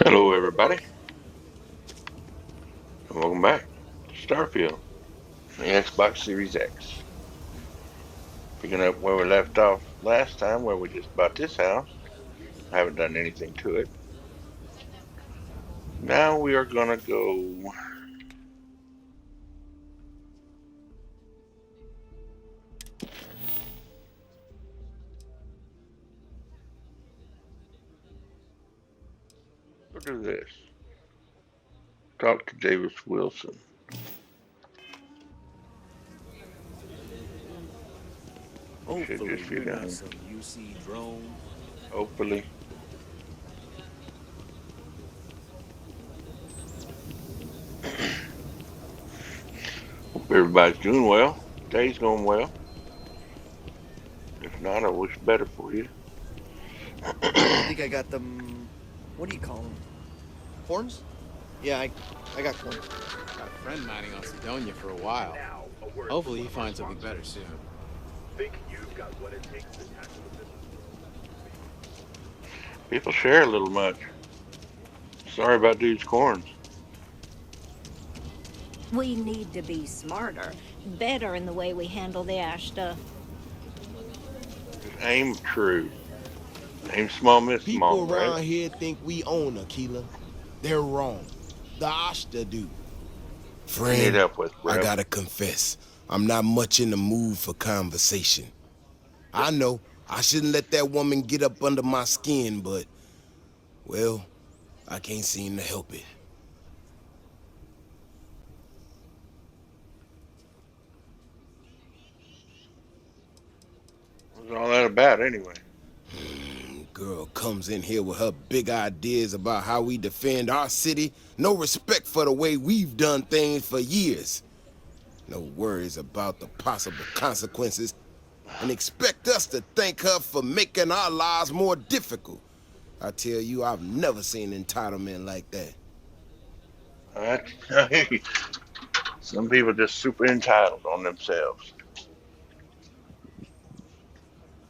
Hello, everybody, and welcome back to Starfield, the Xbox Series X. Picking up where we left off last time, where we just bought this house. I haven't done anything to it. Now we are gonna go. We'll do this. Talk to Davis Wilson. Should Hopefully just be you're not done. some UC drone. Hopefully. Hope everybody's doing well. Day's going well. If not, I wish better for you. I think I got them. What do you call them? Horns? Yeah, I got corns. Got a friend mining on Sidonia for a while. Hopefully he finds something better soon. Think you've got what it takes to tackle this? People share a little much. Sorry about dude's corns. We need to be smarter, better in the way we handle the Ashta. Just aim true. Aim small, miss small, People around right? here think we own Akila. They're wrong. The Ashta do. Need Friend, help with, bro. I gotta confess, I'm not much in the mood for conversation. I know I shouldn't let that woman get up under my skin, but, well, I can't seem to help it. What's all that about anyway? Girl comes in here with her big ideas about how we defend our city. No respect for the way we've done things for years. No worries about the possible consequences. And expect us to thank her for making our lives more difficult. I tell you, I've never seen entitlement like that. Some people just super entitled on themselves.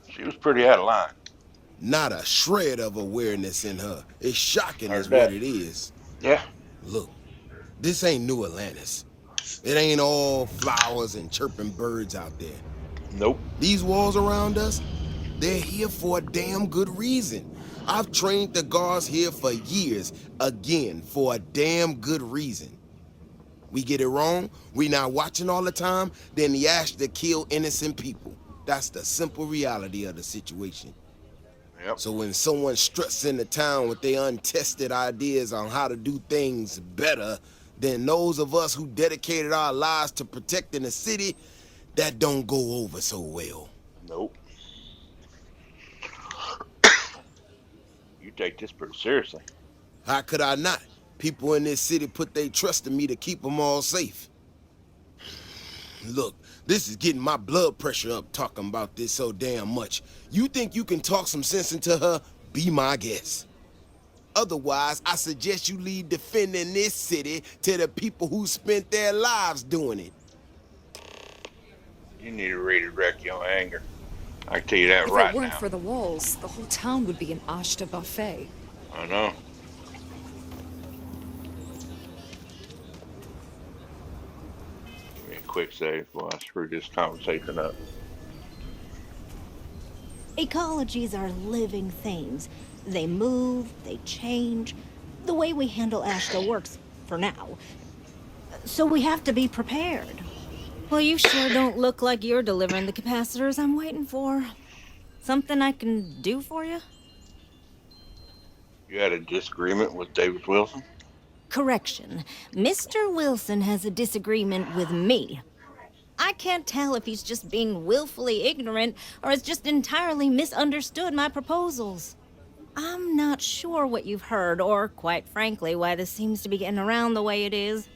She was pretty out of line. Not a shred of awareness in her. It's shocking Heard is that. what it is. Yeah. Look, this ain't New Atlantis. It ain't all flowers and chirping birds out there. Nope. These walls around us, they're here for a damn good reason. I've trained the guards here for years, again, for a damn good reason. We get it wrong, we not watching all the time, then the Ashta kill innocent people. That's the simple reality of the situation. Yep. So when someone struts into town with their untested ideas on how to do things better than those of us who dedicated our lives to protecting the city, that don't go over so well. Nope. You take this pretty seriously. How could I not? People in this city put their trust in me to keep them all safe. Look, this is getting my blood pressure up talking about this so damn much. You think you can talk some sense into her? Be my guest. Otherwise, I suggest you leave defending this city to the people who spent their lives doing it. You need to redirect your anger. I can tell you that If right it weren't now. for the walls, the whole town would be an Ashta buffet. I know. Give me a quick save while I screw this conversation up. Ecologies are living things. They move, they change. The way we handle Ashta works for now. So we have to be prepared. Well, you sure don't look like you're delivering the capacitors I'm waiting for. Something I can do for you? You had a disagreement with Davis Wilson? Correction. Mr. Wilson has a disagreement with me. I can't tell if he's just being willfully ignorant or has just entirely misunderstood my proposals. I'm not sure what you've heard or, quite frankly, why this seems to be getting around the way it is.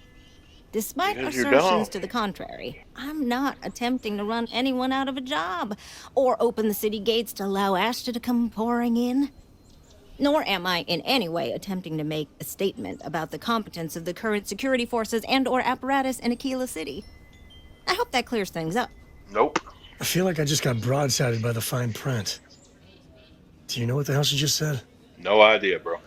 Despite Because you're assertions dumb. to the contrary, I'm not attempting to run anyone out of a job or open the city gates to allow Ashta to come pouring in. Nor am I in any way attempting to make a statement about the competence of the current security forces and/or apparatus in Akila City. I hope that clears things up. Nope. I feel like I just got broadsided by the fine print. Do you know what the hell she just said? No idea, bro.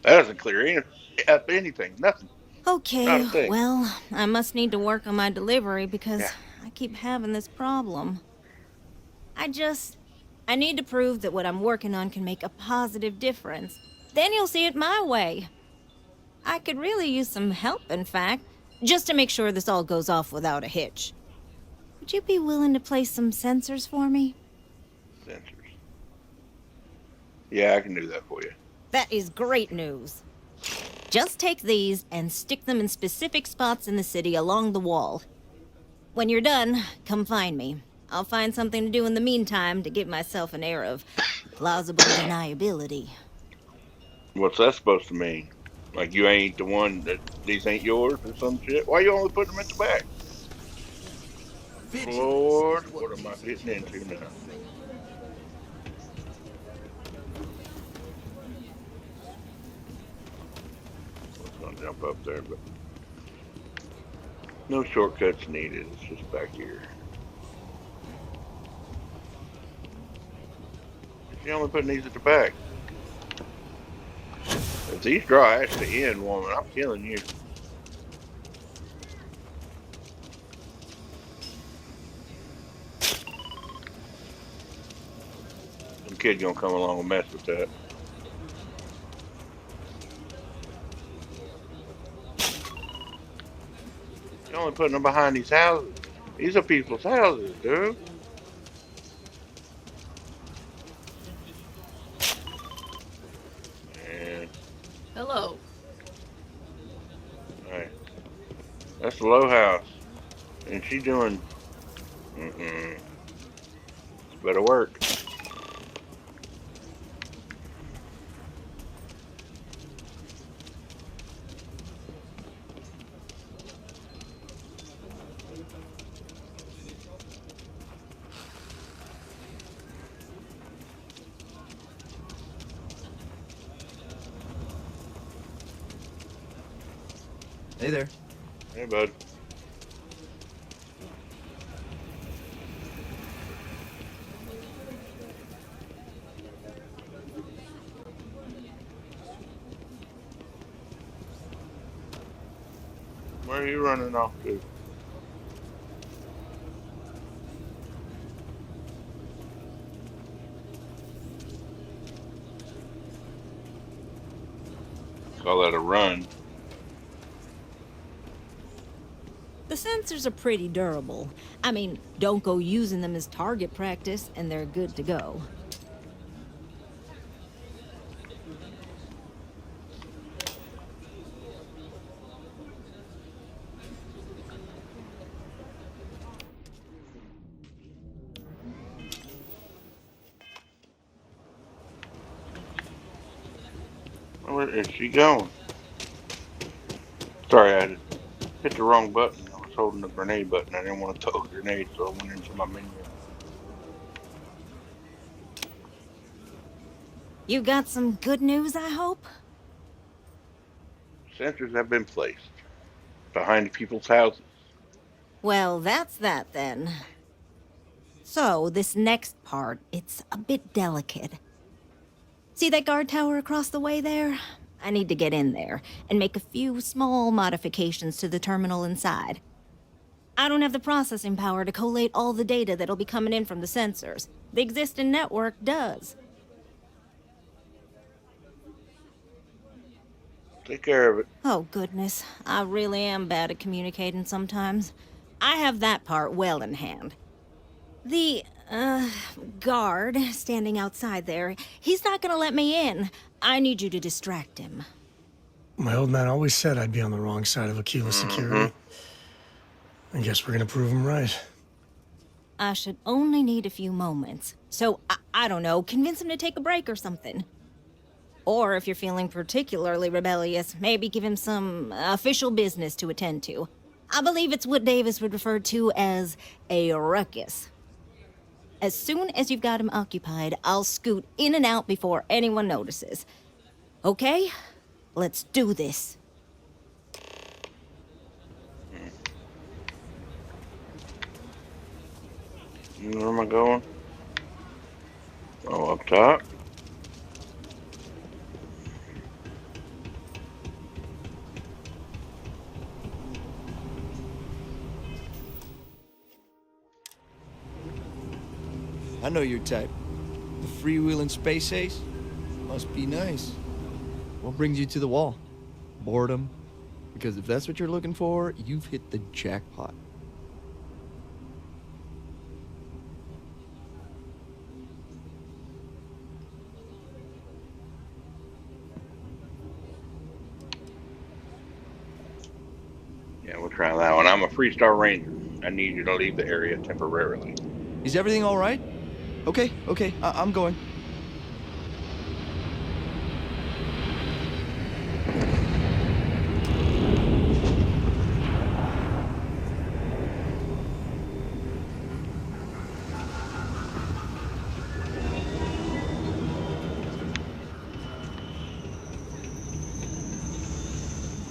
That doesn't clear up anything. Nothing. Not Okay, a thing. well, I must need to work on my delivery Yeah. because I keep having this problem. I need to prove that what I'm working on can make a positive difference. Then you'll see it my way. I could really use some help, in fact, just to make sure this all goes off without a hitch. Would you be willing to place some sensors for me? Sensors. Yeah, I can do that for you. That is great news. Just take these and stick them in specific spots in the city along the wall. When you're done, come find me. I'll find something to do in the meantime to give myself an air of plausible deniability. What's that supposed to mean? Like you ain't the one that these ain't yours or some shit? Why you only putting them at the back? Vigilance Lord, is what am I keeps getting us into now? I was gonna jump up there, but no shortcuts needed. It's just back here. She only putting these at the back. If these draw Ashta in, woman, I'm killing you. Some kid gonna come along and mess with that. You're only putting them behind these houses. These are people's houses, dude. And Hello. alright, that's the low house, and she doing. It's better work. Hey there. Hey, bud. Where are you running off to? Call that a run. The sensors are pretty durable. I mean, don't go using them as target practice, and they're good to go. Where is she going? Sorry, I hit the wrong button. I was holding the grenade button. I didn't want to throw a grenade, so I went into my menu. You got some good news, I hope? Sensors have been placed behind people's houses. Well, that's that then. So, this next part, it's a bit delicate. See that guard tower across the way there? I need to get in there and make a few small modifications to the terminal inside. I don't have the processing power to collate all the data that'll be coming in from the sensors. The existing network does. Take care of it. Oh, goodness. I really am bad at communicating sometimes. I have that part well in hand. The, guard standing outside there, he's not gonna let me in. I need you to distract him. My old man always said I'd be on the wrong side of Akila security. I guess we're gonna prove him right. I should only need a few moments. So, I don't know, convince him to take a break or something. Or if you're feeling particularly rebellious, maybe give him some official business to attend to. I believe it's what Davis would refer to as a ruckus. As soon as you've got him occupied, I'll scoot in and out before anyone notices. Okay? Let's do this. Where am I going? Oh, up top. I know your type. The freewheeling space ace? Must be nice. What brings you to the wall? Boredom? Because if that's what you're looking for, you've hit the jackpot. Yeah, we'll try that one. I'm a Freestar Ranger. I need you to leave the area temporarily. Is everything all right? Okay, I'm going.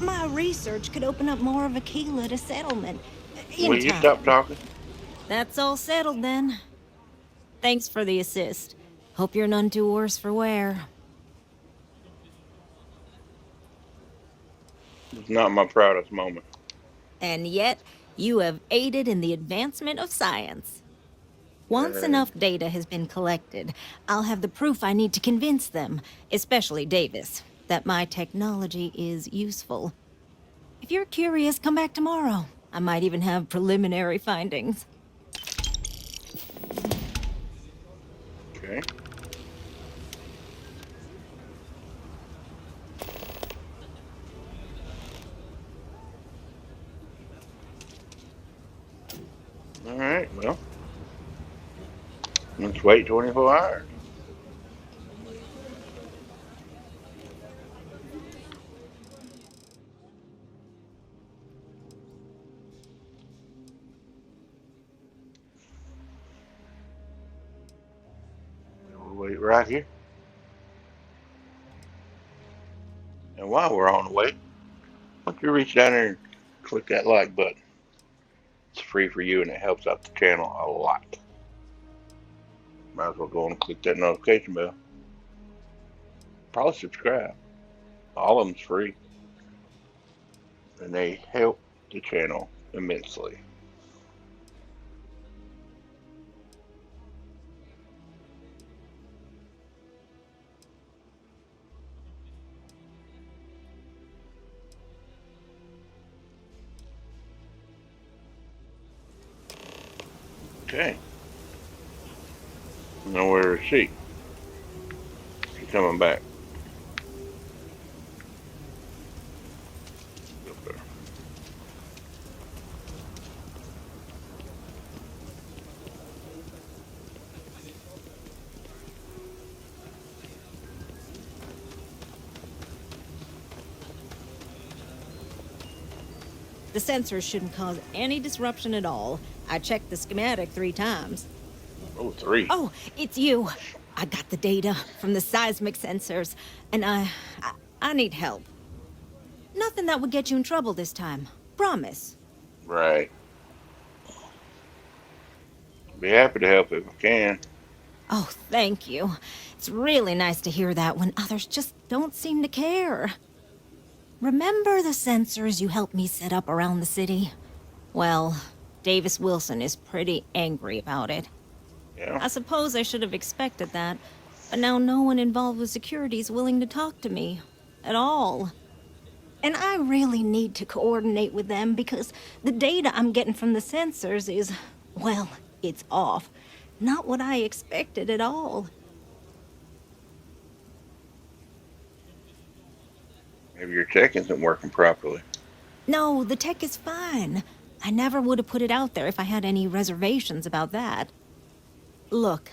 My research could open up more of Akila to settlement. In Will you time. stop talking? That's all settled then. Thanks for the assist. Hope you're none too worse for wear. It's not my proudest moment. And yet, you have aided in the advancement of science. Once enough data has been collected, I'll have the proof I need to convince them, especially Davis, that my technology is useful. If you're curious, come back tomorrow. I might even have preliminary findings. Okay. All right, well, let's wait 24 hours. We'll wait right here. And while we're on the way, why don't you reach down there and click that like button? It's free for you and it helps out the channel a lot. Might as well go and click that notification bell. Probably subscribe. All of them's free. And they help the channel immensely. Okay. Now where is she? She's coming back. Okay. The sensors shouldn't cause any disruption at all. I checked the schematic 3 times. Oh, 3. Oh, it's you. I got the data from the seismic sensors, and I need help. Nothing that would get you in trouble this time. Promise. Right. Be happy to help if I can. Oh, thank you. It's really nice to hear that when others just don't seem to care. Remember the sensors you helped me set up around the city? Well, Davis Wilson is pretty angry about it. Yeah. I suppose I should have expected that, but now no one involved with security is willing to talk to me. At all. And I really need to coordinate with them because the data I'm getting from the sensors is, well, it's off. Not what I expected at all. Maybe your tech isn't working properly. No, the tech is fine. I never would have put it out there if I had any reservations about that. Look,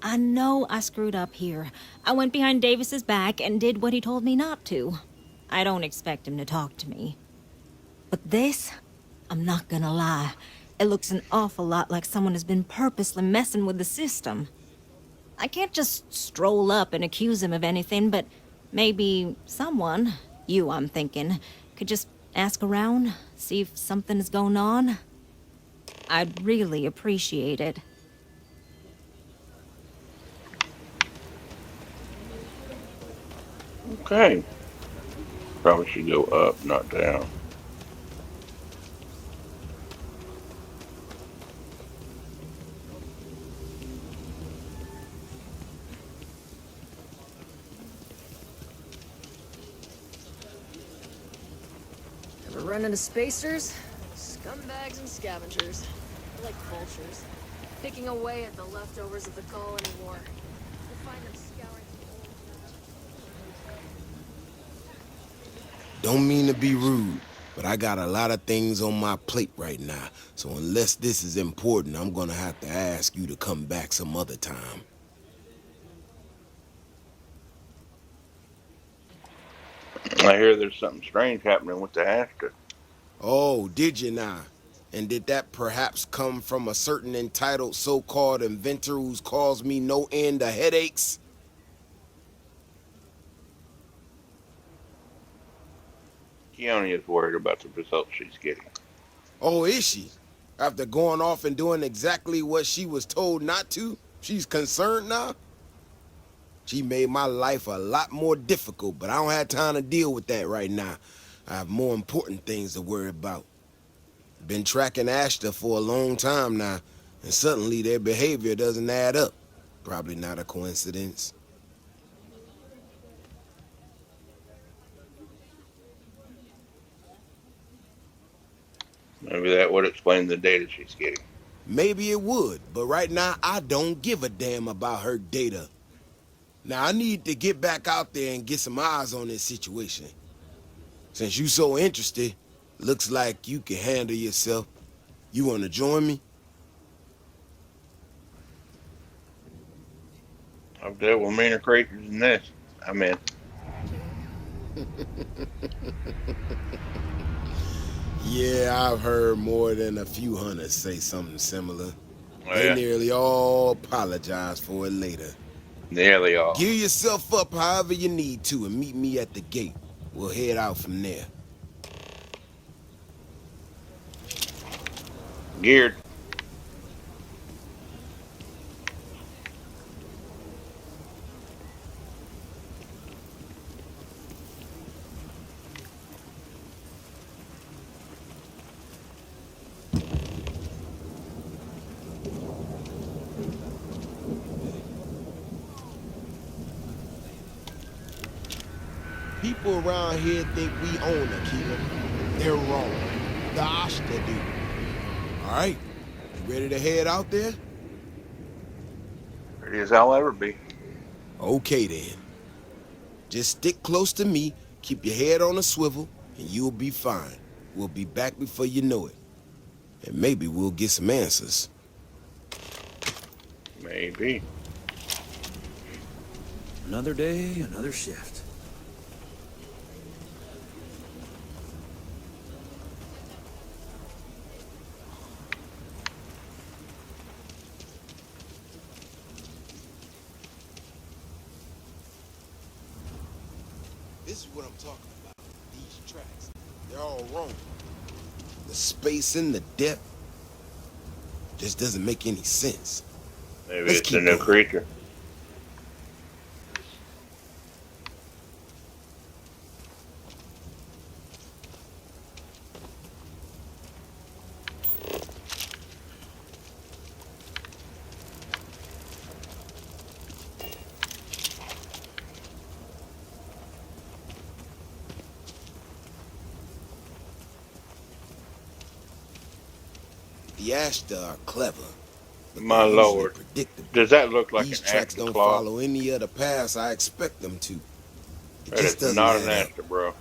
I know I screwed up here. I went behind Davis's back and did what he told me not to. I don't expect him to talk to me. But this, I'm not gonna lie, it looks an awful lot like someone has been purposely messing with the system. I can't just stroll up and accuse him of anything, but maybe someone, you I'm thinking, could just ask around, see if something is going on. I'd really appreciate it. Okay. Probably should go up, not down. run into spacers, scumbags and scavengers. They're like vultures, picking away at the leftovers of the colony war. You'll find them scouring the old... Don't mean to be rude, but I got a lot of things on my plate right now, so unless this is important, I'm gonna have to ask you to come back some other time. I hear there's something strange happening with the Ashta. Oh, did you now? And did that perhaps come from a certain entitled so-called inventor who's caused me no end of headaches? Keone is worried about the results she's getting. Oh, is she? After going off and doing exactly what she was told not to, she's concerned now? She made my life a lot more difficult, but I don't have time to deal with that right now. I have more important things to worry about. Been tracking Ashta for a long time now, and suddenly their behavior doesn't add up. Probably not a coincidence. Maybe that would explain the data she's getting. Maybe it would, but right now I don't give a damn about her data. Now I need to get back out there and get some eyes on this situation. Since you so interested, looks like you can handle yourself. You want to join me? I've dealt with meaner creatures than this. I'm in. Yeah, I've heard more than a few hunters say something similar. Oh, They yeah. nearly all apologize for it later. Nearly all. Gear yourself up however you need to and meet me at the gate. We'll head out from there. Geared. People around here think we own Akila. They're wrong. The Ashta do. All right, you ready to head out there? Ready as I'll ever be. Okay then. Just stick close to me, keep your head on a swivel, and you'll be fine. We'll be back before you know it. And maybe we'll get some answers. Maybe. Another day, another shift. This is what I'm talking about. These tracks, they're all wrong. The space and the depth just doesn't make any sense. Maybe Let's it's a keep new going. creature. The Ashta are clever. but My they're usually lord. predictable. Does that look like These an tracks Ashta don't claw? follow any other paths I expect them to. It That just is doesn't not an add up. Ashta, bro.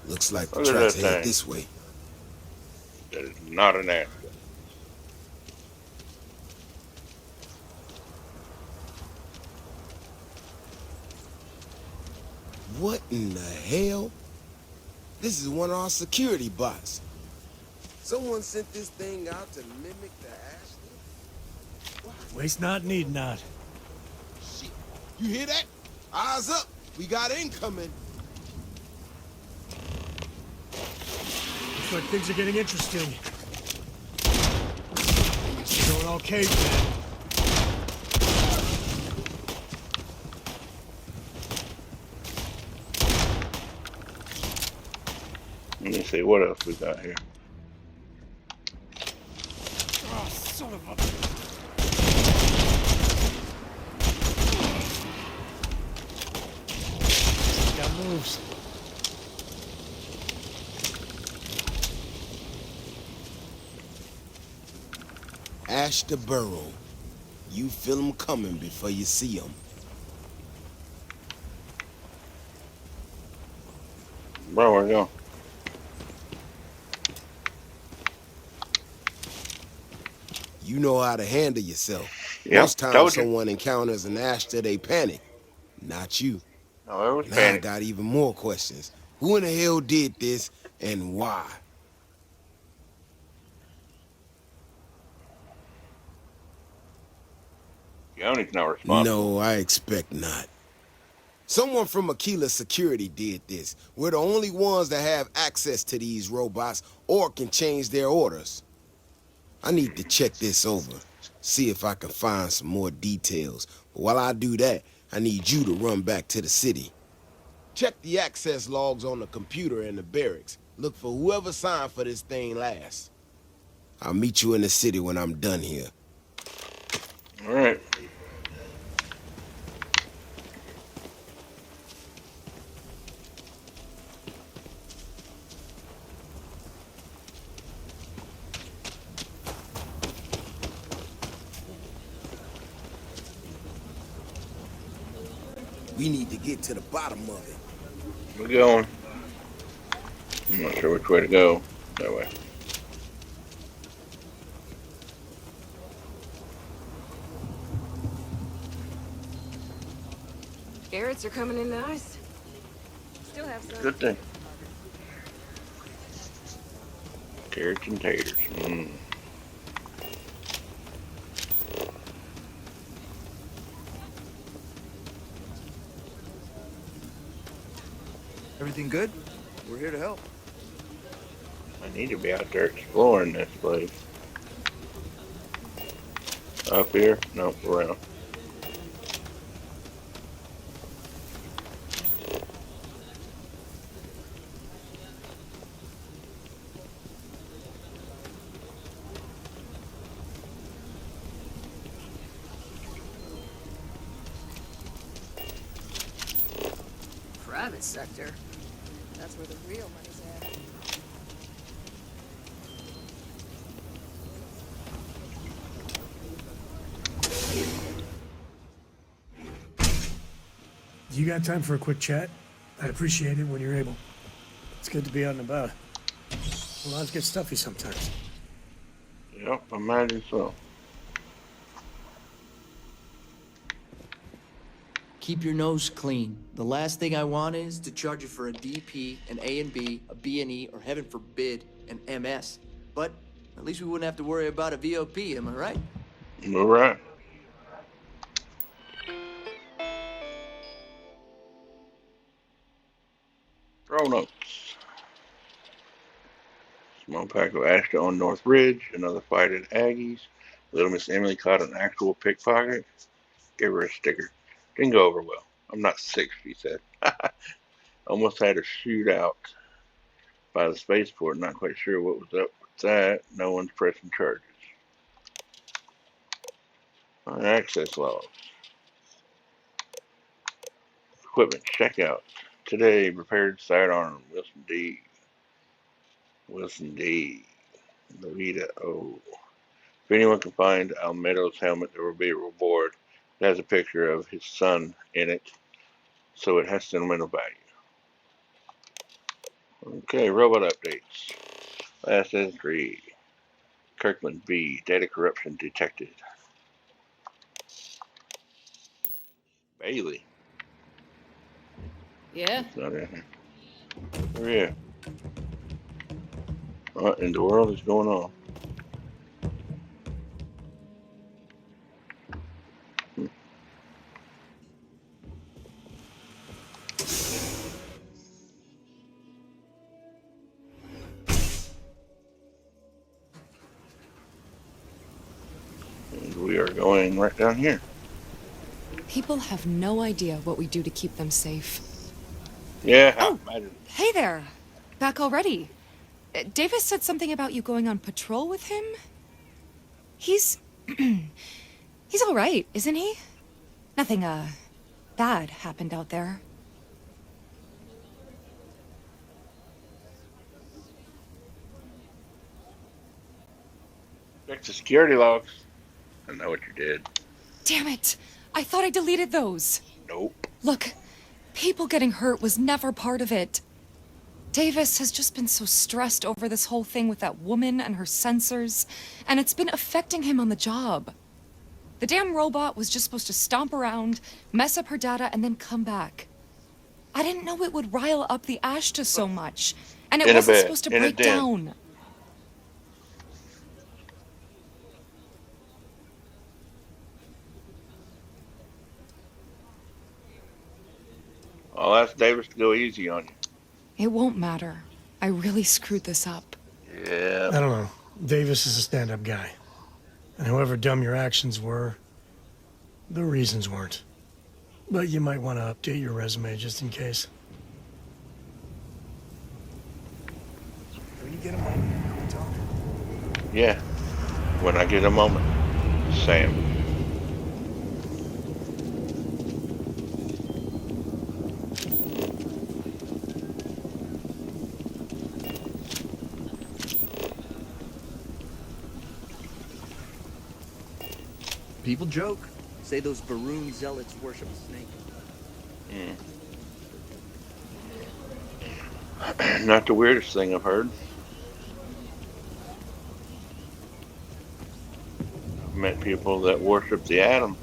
Looks like the Look at tracks that head thing. this way. That is not an Ashta. What in the hell? This is one of our security bots. Someone sent this thing out to mimic the Ashta? Waste not, need not. Shit. You hear that? Eyes up. We got incoming. Looks like things are getting interesting. It's going all caveman. Let me see what else we got here. Oh, son of a... Got moves. Ashta Burrow. You feel 'em coming before you see 'em. Bro, where we going? You know how to handle yourself. Yep, Most times told you. someone encounters an Ashta, they panic. Not you. Oh, it was Now I panic. got even more questions. Who in the hell did this and why? Yoni's not responsible. No, I expect not. Someone from Akila Security did this. We're the only ones that have access to these robots or can change their orders. I need to check this over, see if I can find some more details. But while I do that, I need you to run back to the city. Check the access logs on the computer in the barracks. Look for whoever signed for this thing last. I'll meet you in the city when I'm done here. All right. We need to get to the bottom of it. We're going. I'm not sure which way to go. That way. Carrots are coming in nice. Still have some. Good thing. Carrots and taters. Mm. Everything good? We're here to help. I need to be out there exploring this place. Up here? Nope, around. Private sector. That's where the real money's at. You got time for a quick chat? I'd appreciate it when you're able. It's good to be out and about. Lives get stuffy sometimes. Yep, I imagine so. Keep your nose clean. The last thing I want is to charge you for a DP, an A and B, a B and E, or heaven forbid, an MS. But at least we wouldn't have to worry about a VOP, am I right? All right. Throw notes. Small pack of Ashta on North Ridge. Another fight at Aggie's. Little Miss Emily caught an actual pickpocket. Gave her a sticker. Didn't go over well. I'm not sick, she said. Almost had a shootout by the spaceport. Not quite sure what was up with that. No one's pressing charges. Access logs. Equipment checkout. Today, repaired sidearm. Wilson D. Wilson D. Levita O. If anyone can find Almedo's helmet, there will be a reward. It has a picture of his son in it, so it has sentimental value. Okay, robot updates. Last entry. Kirkland V. Data corruption detected. Bailey. Yeah? It's not in here. Oh, yeah. What in the world is going on? And we are going right down here. People have no idea what we do to keep them safe. Yeah, Oh, imagine. hey there. Back already. Davis said something about you going on patrol with him? He's... he's all right, isn't he? Nothing, bad happened out there. Check the security logs. I know what you did. Damn it! I thought I deleted those. Nope. Look, people getting hurt was never part of it. Davis has just been so stressed over this whole thing with that woman and her sensors, and it's been affecting him on the job. The damn robot was just supposed to stomp around, mess up her data, and then come back. I didn't know it would rile up the Ashta so much, and it wasn't supposed to break down. I'll ask Davis to go easy on you. It won't matter. I really screwed this up. Yeah. I don't know. Davis is a stand-up guy. And however dumb your actions were, the reasons weren't. But you might want to update your resume just in case. When you get a moment, can we talk? Yeah. When I get a moment. Sam. People joke. Say those Baroon zealots worship a snake. Not the weirdest thing I've heard. I've met people that worship the atom.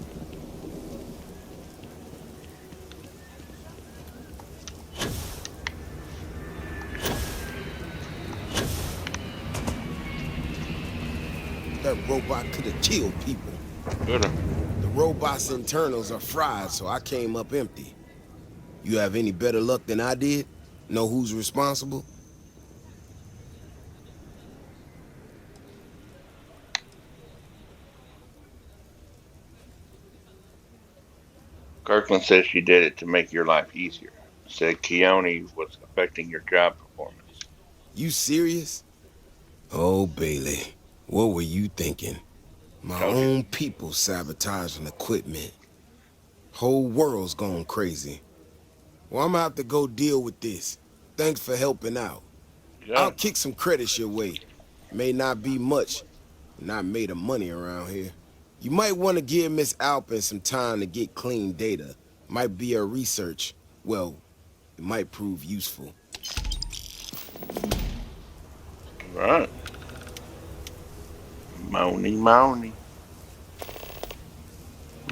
That robot could have killed people. Good. The robot's internals are fried, so I came up empty. You have any better luck than I did? Know who's responsible? Kirkland says she did it to make your life easier. Said Keone was affecting your job performance. You serious? Oh, Bailey, what were you thinking? My own people sabotaging equipment. Whole world's gone crazy. Well, I'm gonna have to go deal with this. Thanks for helping out. Yeah. I'll kick some credits your way. May not be much. Not made of money around here. You might want to give Miss Alpin some time to get clean data. Might be her research. Well, it might prove useful. Right. Money.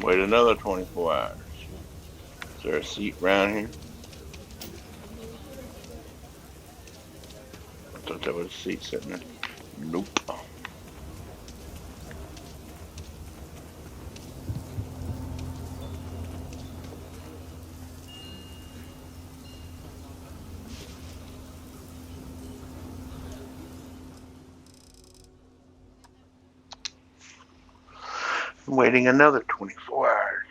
Wait another 24 hours. Is there a seat around here? I thought there was a seat sitting there. Nope. Waiting another 24 hours.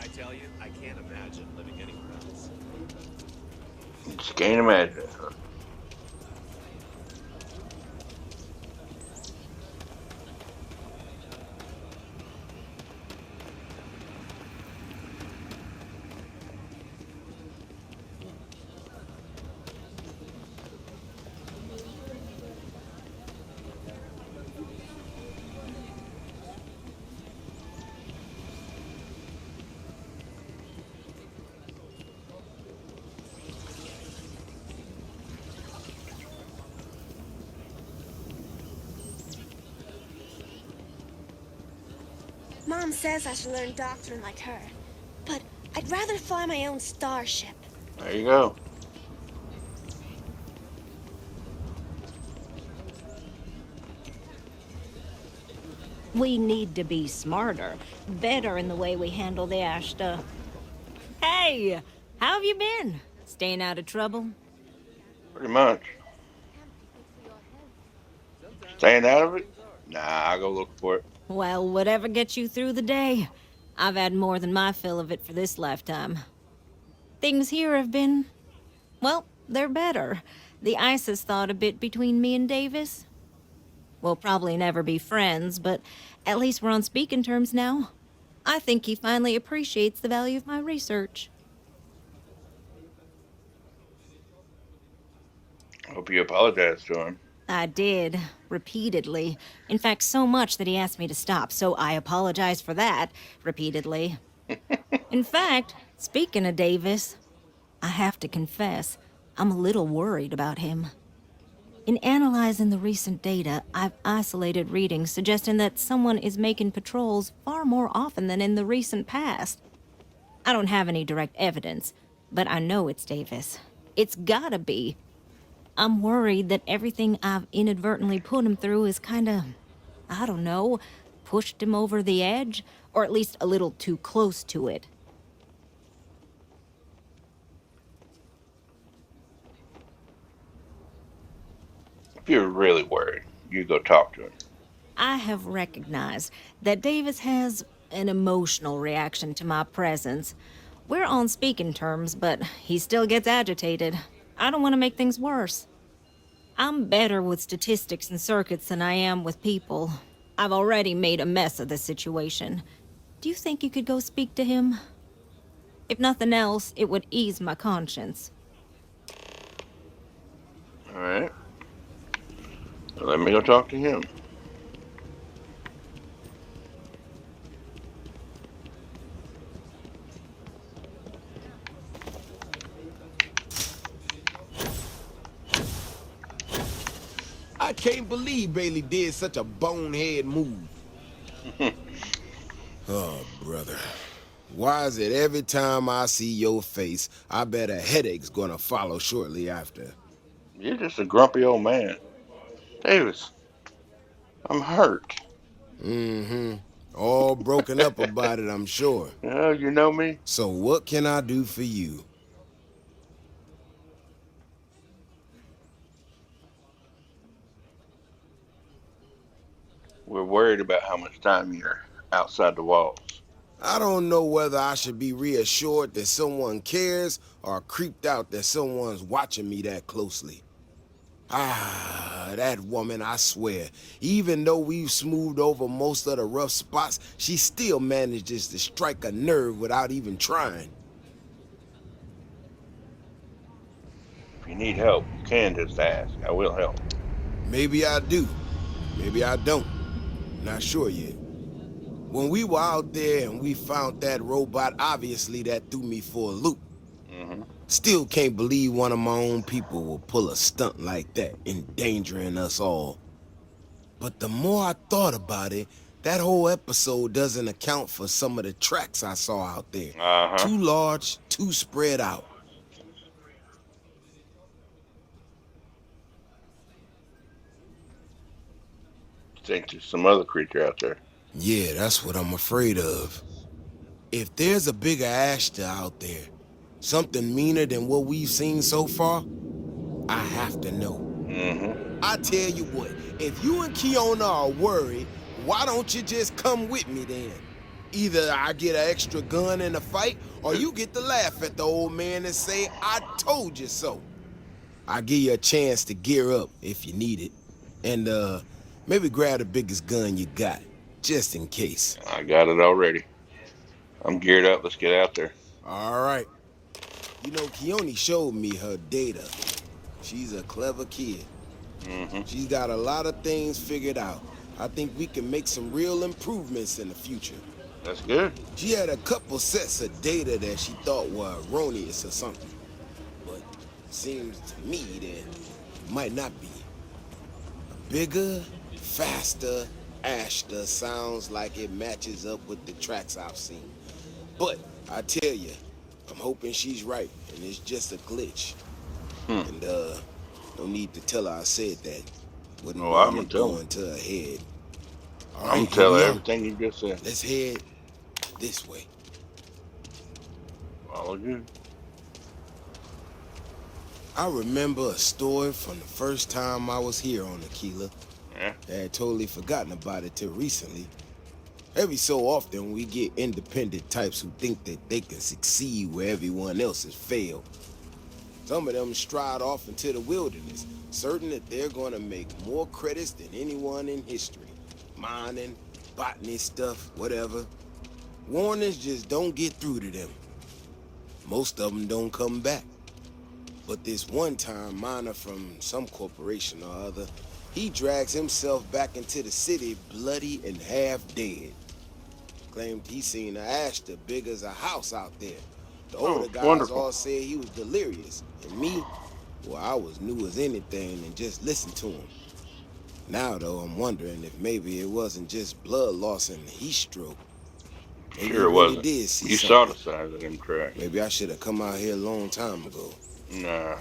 I tell you, I can't imagine living anywhere else. Just can't imagine it. Huh? Mom says I should learn doctrine like her, but I'd rather fly my own starship. There you go. We need to be smarter, better in the way we handle the Ashta. Hey, how have you been? Staying out of trouble? Pretty much. Staying out of it? Nah, I'll go look for it. Well, whatever gets you through the day. I've had more than my fill of it for this lifetime. Things here have been... well, they're better. The ice has thawed a bit between me and Davis. We'll probably never be friends, but at least we're on speaking terms now. I think he finally appreciates the value of my research. I hope you apologize to him. I did, repeatedly. In fact, so much that he asked me to stop, so I apologized for that, repeatedly. In fact, speaking of Davis, I have to confess, I'm a little worried about him. In analyzing the recent data, I've isolated readings suggesting that someone is making patrols far more often than in the recent past. I don't have any direct evidence, but I know it's Davis. It's gotta be. I'm worried that everything I've inadvertently put him through is kinda, I don't know, pushed him over the edge, or at least a little too close to it. If you're really worried, you go talk to him. I have recognized that Davis has an emotional reaction to my presence. We're on speaking terms, but he still gets agitated. I don't want to make things worse. I'm better with statistics and circuits than I am with people. I've already made a mess of the situation. Do you think you could go speak to him? If nothing else, it would ease my conscience. All right. Well, let me go talk to him. I can't believe Bailey did such a bonehead move. Oh, brother. Why is it every time I see your face, I bet a headache's gonna follow shortly after? You're just a grumpy old man. Davis, I'm hurt. Mm-hmm. All broken up about it, I'm sure. Oh, you know me? So what can I do for you? We're worried about how much time you're outside the walls. I don't know whether I should be reassured that someone cares or creeped out that someone's watching me that closely. Ah, that woman, I swear. Even though we've smoothed over most of the rough spots, she still manages to strike a nerve without even trying. If you need help, you can just ask. I will help. Maybe I do. Maybe I don't. Not sure yet. When we were out there and we found that robot, obviously that threw me for a loop. Mm-hmm. Still can't believe one of my own people will pull a stunt like that, endangering us all. But the more I thought about it, that whole episode doesn't account for some of the tracks I saw out there. Uh-huh. Too large, too spread out. Think there's some other creature out there. Yeah, that's what I'm afraid of. If there's a bigger Ashta out there, something meaner than what we've seen so far, I have to know. Mm-hmm. I tell you what, if you and Kiona are worried, why don't you just come with me then? Either I get an extra gun in the fight, or you get to laugh at the old man and say, I told you so. I'll give you a chance to gear up if you need it. And, maybe grab the biggest gun you got, just in case. I got it already. I'm geared up. Let's get out there. All right. You know, Keone showed me her data. She's a clever kid. Mm-hmm. She's got a lot of things figured out. I think we can make some real improvements in the future. That's good. She had a couple sets of data that she thought were erroneous or something. But seems to me that it might not be. A bigger, faster Ashta sounds like it matches up with the tracks I've seen. But I tell you, I'm hoping she's right and it's just a glitch. And no need to tell her I said that. Wouldn't I'm want gonna it tell going to her head. All I'm right, here telling we are. everything you just said. Let's head this way. All good. I remember a story from the first time I was here on Akila. Yeah. I had totally forgotten about it till recently. Every so often, we get independent types who think that they can succeed where everyone else has failed. Some of them stride off into the wilderness, certain that they're gonna make more credits than anyone in history. Mining, botany stuff, whatever. Warnings just don't get through to them. Most of them don't come back. But this one-time miner from some corporation or other, he drags himself back into the city bloody and half dead. Claimed he seen a Ashta big as a house out there. The older guys wonderful. all said he was delirious. And me, well, I was new as anything and just listened to him. Now, though, I'm wondering if maybe it wasn't just blood loss and heat stroke. Maybe Sure it he really wasn't. did see You saw the something. size of them tracks. Maybe I should have come out here a long time ago. Nah.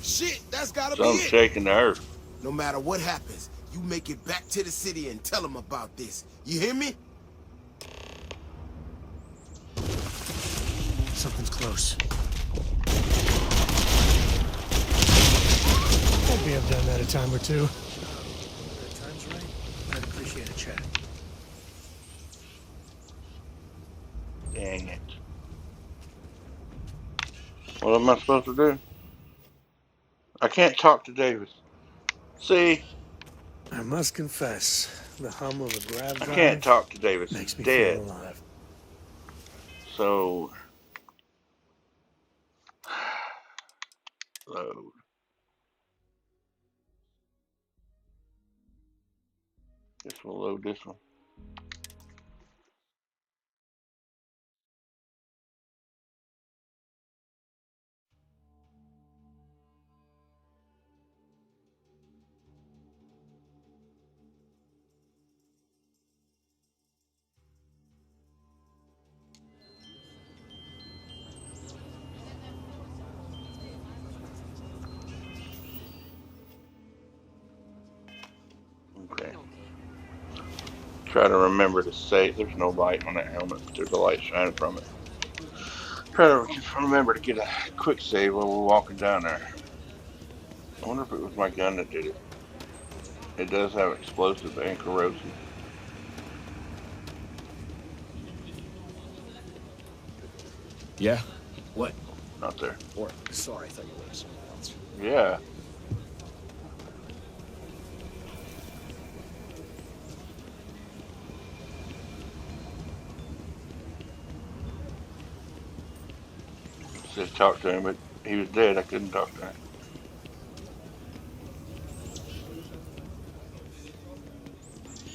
Shit, that's gotta be Something it. shaking the earth. No matter what happens, you make it back to the city and tell them about this. You hear me? Something's close. Maybe I've done that a time or two. That time's right. I'd appreciate a chat. Dang it. What am I supposed to do? I can't talk to Davis. See? I must confess, the hum of a grav I drive can't talk to Davis. makes He's me dead. feel alive. So... Load. Guess we'll load this one. Okay. Try to remember to say there's no light on that helmet, but there's a light shining from it. Try to remember to get a quick save while we're walking down there. I wonder if it was my gun that did it. It does have explosive and corrosive. Yeah? What? Not there. Or, sorry, I thought you were something else. Yeah. Said talk to him, but he was dead. I couldn't talk to him.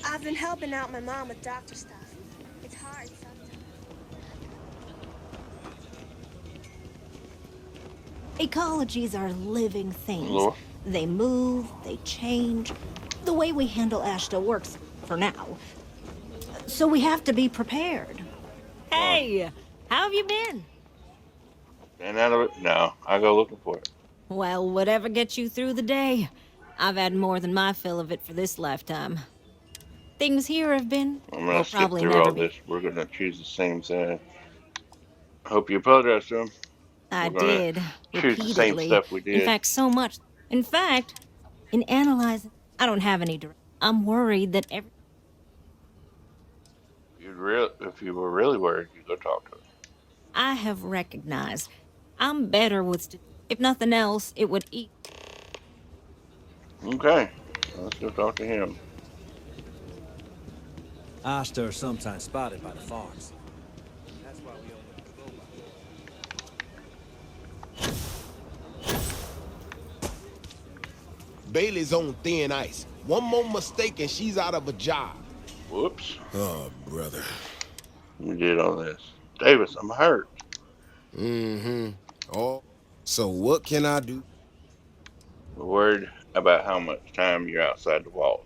I've been helping out my mom with doctor stuff. It's hard sometimes. Ecologies are living things. Lord. They move, they change. The way we handle Ashta works for now. So we have to be prepared. Hey, how have you been? Stand out of it? No. I go looking for it. Well, whatever gets you through the day. I've had more than my fill of it for this lifetime. Things here have been, I'm will gonna skip probably through never all be. this. We're gonna choose the same thing. I hope you apologize to him. I We're gonna did, choose the same repeatedly. stuff we In did. fact, so much. In fact, in analyzing, I don't have any direct. I'm worried that every. If you were really worried, you go talk to him. I have recognized I'm better with. If nothing else, it would eat. Okay. Let's go talk to him. Ashta are sometimes spotted by the farms. That's why we Bailey's on thin ice. One more mistake and she's out of a job. Whoops. Oh, brother. We did all this. Davis, I'm hurt. Mm-hmm. Oh, so what can I do? We're worried about how much time you're outside the walls.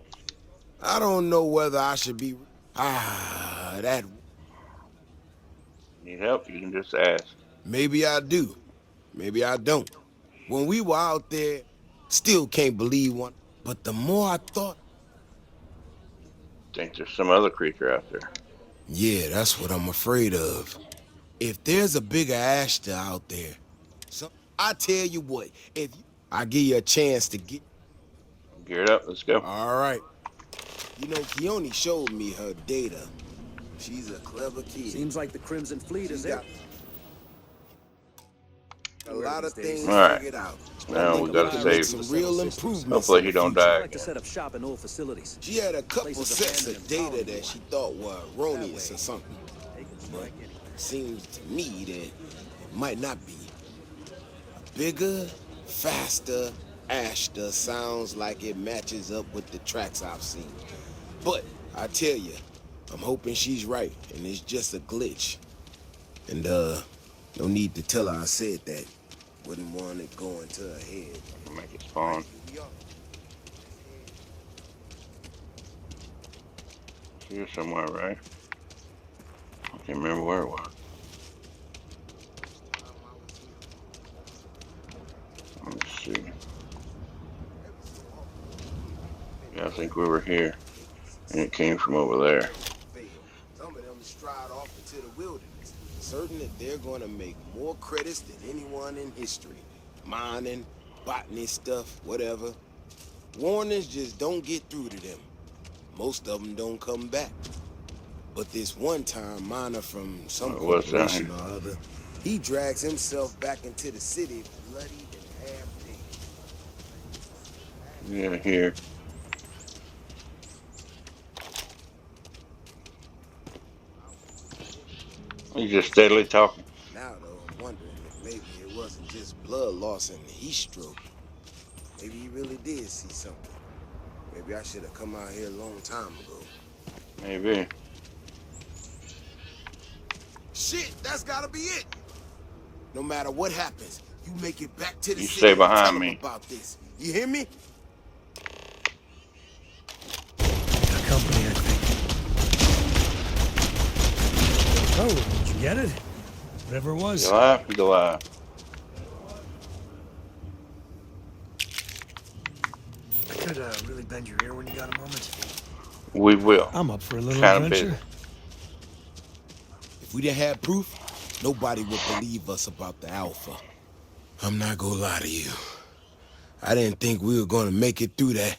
I don't know whether I should be... that... Need help? You can just ask. Maybe I do. Maybe I don't. When we were out there, still can't believe one. But the more I thought... Think there's some other creature out there. Yeah, that's what I'm afraid of. If there's a bigger Ashta out there, so I tell you what, if I give you a chance to get... Gear it up, let's go. All right. You know, Keone showed me her data. She's a clever kid. Seems like the Crimson Fleet is got a lot of things Alright. figured out. Now we gotta save. Some real improvements. Hopefully he don't die. like to set up shop in old facilities. She had a couple sets of data that she thought were erroneous or something. But it seems to me that it might not be. A bigger, faster Ashta sounds like it matches up with the tracks I've seen. But I tell you, I'm hoping she's right and it's just a glitch. And no need to tell her I said that. Wouldn't want it going to her head. Make it spawn. Here somewhere, right? I can't remember where it was. Let me see. Yeah, I think we were here. And it came from over there. Some of them stride off into the wilderness, certain that they're going to make more credits than anyone in history. Mining, botany stuff, whatever. Warnings just don't get through to them. Most of them don't come back. But this one-time miner from some corporation or other, he drags himself back into the city bloody and half-dead. Yeah, here. He's just steadily talking. Now, though, I'm wondering if maybe it wasn't just blood loss and heat stroke. Maybe he really did see something. Maybe I should have come out here a long time ago. Maybe. Shit, that's gotta be it. No matter what happens, you make it back to the You city stay and tell behind them me. about this. You hear me? Got company, I think. Oh, did you get it? Whatever it was. You alive? He's alive. I could really bend your ear when you got a moment. We will. I'm up for a little Kinda adventure. busy. If we didn't have proof, nobody would believe us about the Alpha. I'm not gonna lie to you. I didn't think we were gonna make it through that.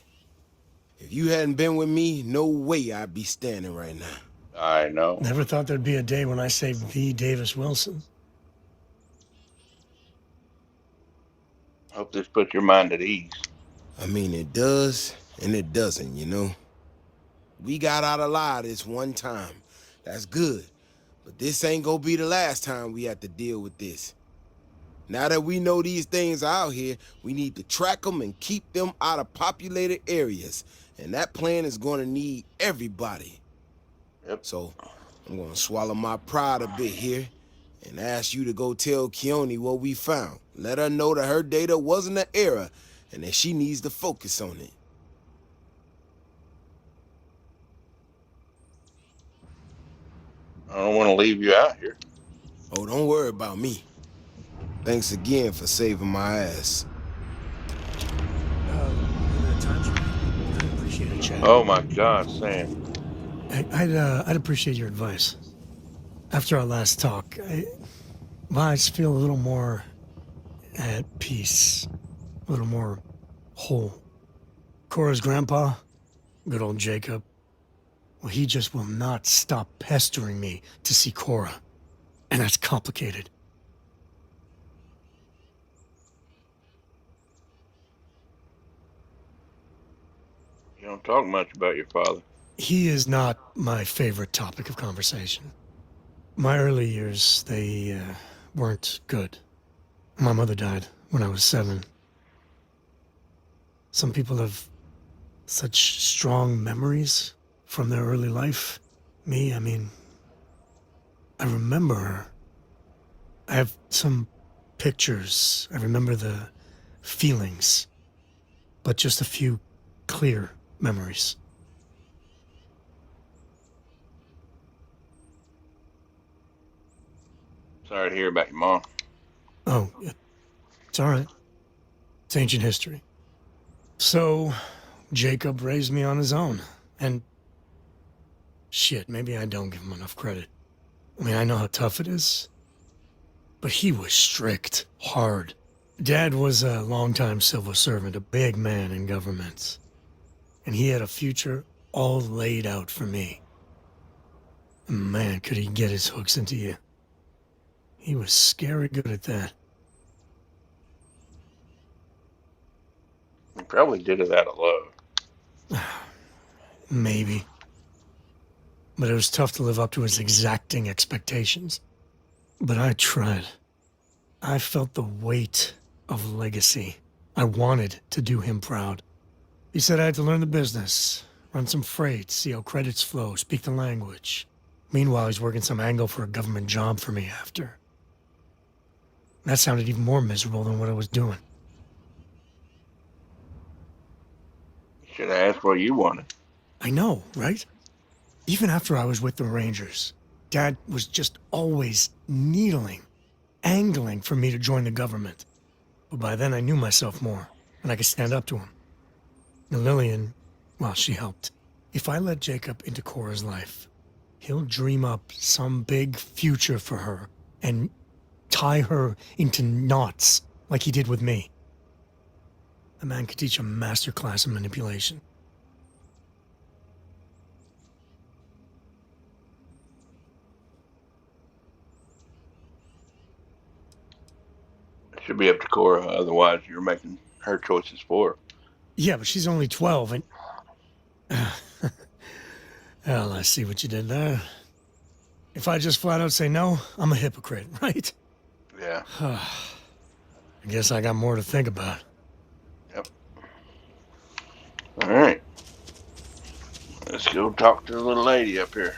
If you hadn't been with me, no way I'd be standing right now. I know. Never thought there'd be a day when I saved the Davis Wilson. Hope this puts your mind at ease. I mean, it does and it doesn't, you know? We got out alive this one time. That's good. But this ain't gonna be the last time we have to deal with this. Now that we know these things are out here, we need to track them and keep them out of populated areas. And that plan is gonna need everybody. Yep. So, I'm gonna swallow my pride a bit here and ask you to go tell Keone what we found. Let her know that her data wasn't an error and that she needs to focus on it. I don't want to leave you out here. Oh, don't worry about me. Thanks again for saving my ass. I'd appreciate a chat. Oh my God, Sam. I'd appreciate your advice. After our last talk, I just feel a little more at peace, a little more whole. Cora's grandpa, good old Jacob, well, he just will not stop pestering me to see Cora, and that's complicated. You don't talk much about your father. He is not my favorite topic of conversation. My early years, they weren't good. My mother died when I was 7. Some people have such strong memories from their early life. Me, I mean, I remember her. I have some pictures. I remember the feelings, but just a few clear memories. Sorry to hear about your mom. Oh, it's all right. It's ancient history. So, Jacob raised me on his own, and Shit, maybe I don't give him enough credit. I mean, I know how tough it is. But he was strict, hard. Dad was a longtime civil servant, a big man in government. And he had a future all laid out for me. Man, could he get his hooks into you. He was scary good at that. He probably did it out of love. Maybe. But it was tough to live up to his exacting expectations. But I tried. I felt the weight of legacy. I wanted to do him proud. He said I had to learn the business, run some freight, see how credits flow, speak the language. Meanwhile, he's working some angle for a government job for me after. That sounded even more miserable than what I was doing. You should have asked what you wanted. I know, right? Even after I was with the Rangers, Dad was just always needling, angling for me to join the government. But by then I knew myself more, and I could stand up to him. And Lillian, well, she helped. If I let Jacob into Cora's life, he'll dream up some big future for her and tie her into knots like he did with me. The man could teach a master class in manipulation. It should be up to Cora, otherwise you're making her choices for her. Yeah, but she's only 12 and... Well, I see what you did there. If I just flat out say no, I'm a hypocrite, right? Yeah. I guess I got more to think about. Yep. All right. Let's go talk to the little lady up here.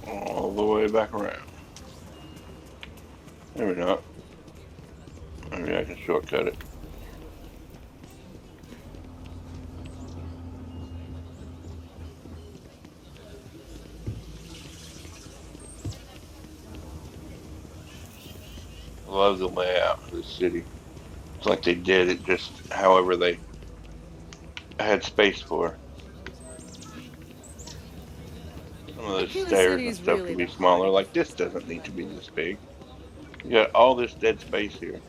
All the way back around. Maybe not. Maybe I can shortcut it. Love the layout of the city. It's like they did it just however they had space for. Some of the stairs and stuff could be smaller. Like this doesn't need to be this big. You got all this dead space here.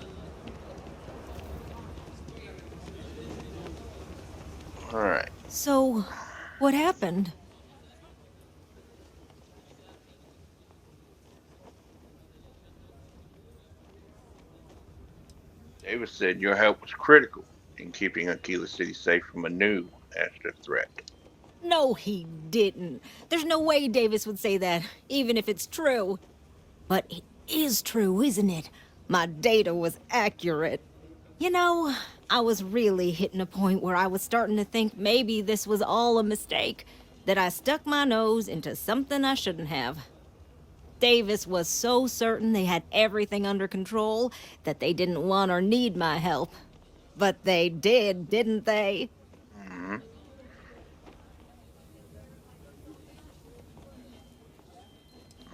Alright. So, what happened? Davis said your help was critical in keeping Akila City safe from a new Ashta threat. No, he didn't. There's no way Davis would say that, even if it's true. But it is true, isn't it? My data was accurate. You know, I was really hitting a point where I was starting to think maybe this was all a mistake, that I stuck my nose into something I shouldn't have. Davis was so certain they had everything under control that they didn't want or need my help. But they did, didn't they? Mm-hmm.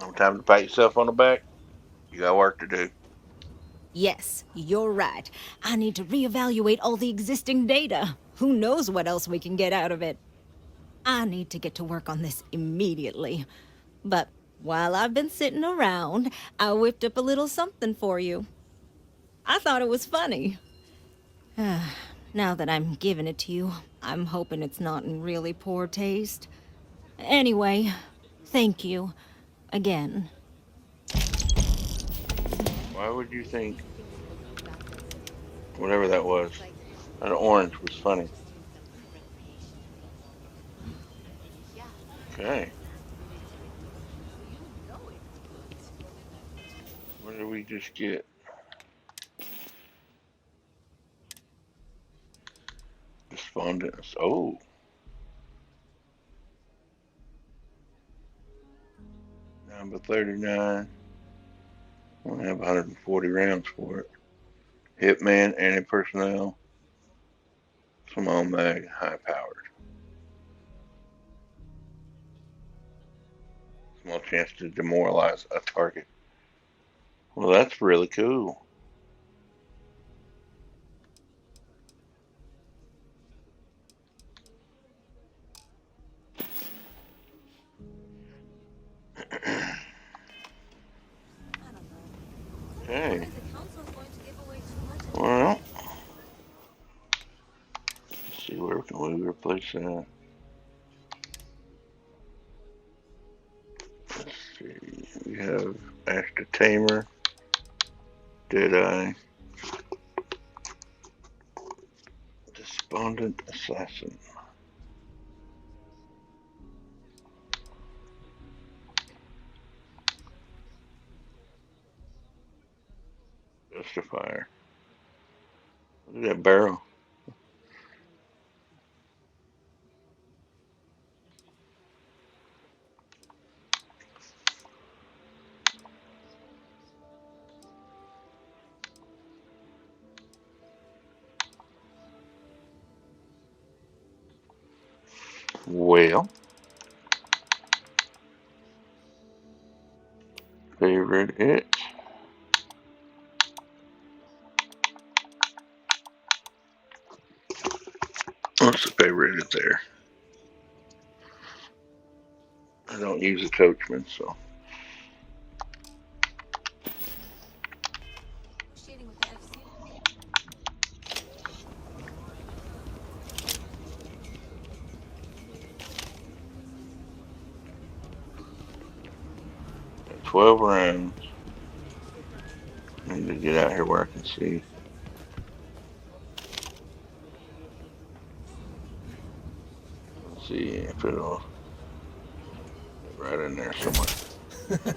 No time to pat yourself on the back. You got work to do. Yes, you're right. I need to reevaluate all the existing data. Who knows what else we can get out of it? I need to get to work on this immediately. But while I've been sitting around, I whipped up a little something for you. I thought it was funny. Now that I'm giving it to you, I'm hoping it's not in really poor taste. Anyway, thank you. Again. Why would you think whatever that was, that orange was funny? Okay. What did we just get? Despondence. Oh. Number 39. I have 140 rounds for it. Hitman, anti-personnel, small mag, high powered. Small chance to demoralize a target. Well, that's really cool. Okay. Well, let's see, where can we replace that? Let's see. We have Ashta Tamer, Deadeye, Despondent Assassin. Justifier. Look at that barrel. Well, favorite it. What's the favorite it there? I don't use a coachman, so. Got 12 rounds. I need to get out here where I can see. Let's see if it'll get right in there somewhere.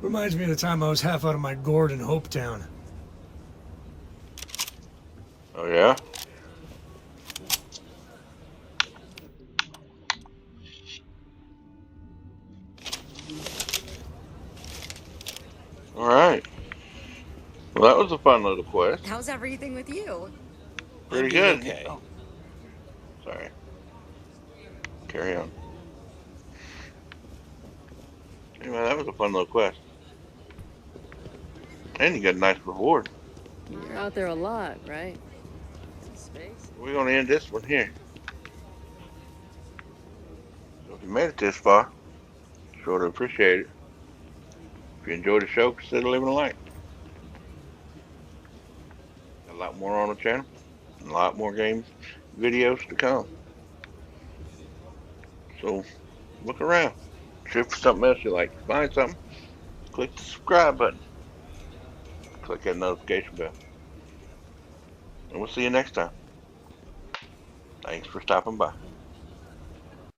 Reminds me of the time I was half out of my gourd in Hopetown. Oh, yeah? Alright. Well, that was a fun little quest. How's everything with you? Pretty good. Okay. Oh. Sorry. Carry on. Anyway, that was a fun little quest. And you got a nice reward. You're out there a lot, right? In space? We're going to end this one here. So if you made it this far, sure to appreciate it. If you enjoyed the show, consider leaving a like. Got a lot more on the channel. And a lot more games videos to come. So look around. See for something else you like. Find something. Click the subscribe button. Click that notification bell. And we'll see you next time. Thanks for stopping by.